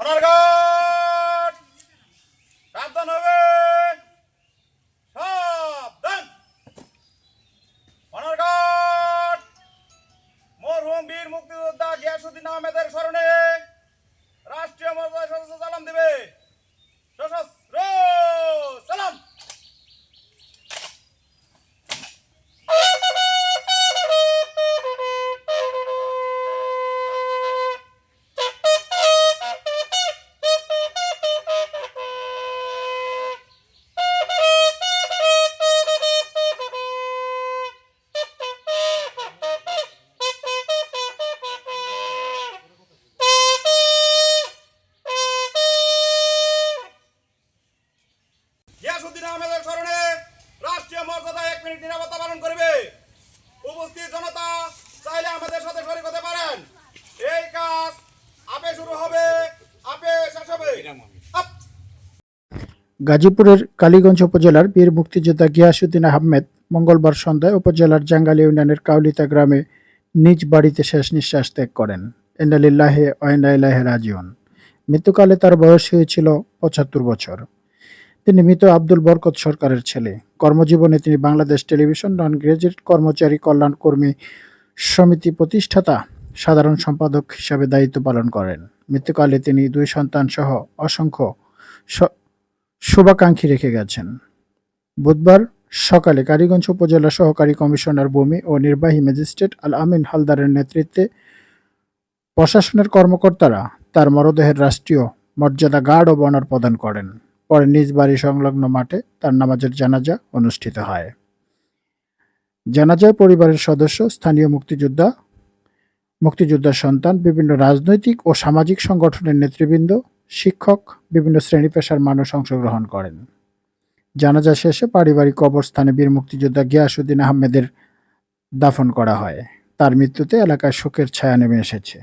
Honour guard সাবধান হবে, সাবধান। অনার গার্ড মরহুম বীর মুক্তিযোদ্ধা গিয়াসউদ্দিন আহমেদের স্মরণে রাষ্ট্রীয় মর্যাদায় সশস্ত্র সালাম দিবে। সশস্ত্র সালাম। গিয়াসউদ্দিন আহমেদের স্মরণে রাষ্ট্রীয় মর্যাদায় 1 মিনিট নিরাপত্তা পালন করবে। উপস্থিত জনতা চাইলে আমাদের সাথে শরীক হতে পারেন। এই কাজ আপে শুরু হবে, আপে শেষ হবে। গাজীপুরের কালীগঞ্জ উপজেলার বীর মুক্তিযোদ্ধা গিয়াসউদ্দিন আহমেদ মঙ্গলবার সন্ধ্যায় উপজেলার জাঙ্গালী ইউনিয়নের কাউলিতা গ্রামে নিজ বাড়িতে শেষ নিঃশ্বাস ত্যাগ করেন। ইন্না লিল্লাহি ওয়া ইন্না ইলাইহি রাজিউন। মৃত্যুকালে তার বয়স হয়েছিল ৭৫ বছর। তিনি মৃত আব্দুল বরকত সরকারের ছেলে। কর্মজীবনে তিনি বাংলাদেশ টেলিভিশন নন গ্র্যাজুয়েট কর্মচারী কল্যাণ কর্মী সমিতি প্রতিষ্ঠাতা সাধারণ সম্পাদক হিসাবে দায়িত্ব পালন করেন। মৃত্যুকালে তিনি 2 সন্তান সহ অসংখ্য শুভাকাঙ্ক্ষী রেখে গেছেন। বুধবার সকালে কালীগঞ্জ উপজেলা সহকারী কমিশনার ভূমি ও নির্বাহী ম্যাজিস্ট্রেট আল আমিন হালদারের নেতৃত্বে প্রশাসনের কর্মকর্তারা তার মরদেহের রাষ্ট্রীয় মর্যাদা গার্ড ও বর্ণার প্রদান করেন। পরে নিজ বাড়ি সংলগ্ন মাঠে তার নামাজের জানাজা অনুষ্ঠিত হয়। জানাজায় পরিবারের সদস্য, স্থানীয় মুক্তিযোদ্ধার সন্তান, বিভিন্ন রাজনৈতিক ও সামাজিক সংগঠনের নেতৃবৃন্দ, শিক্ষক, বিভিন্ন শ্রেণী পেশার মানুষ অংশগ্রহণ করেন। জানাজা শেষে পারিবারিক কবরস্থানে বীর মুক্তিযোদ্ধা গিয়াসউদ্দিন আহমেদের দাফন করা হয়। তার মৃত্যুতে এলাকায় শোকের ছায়া নেমে এসেছে।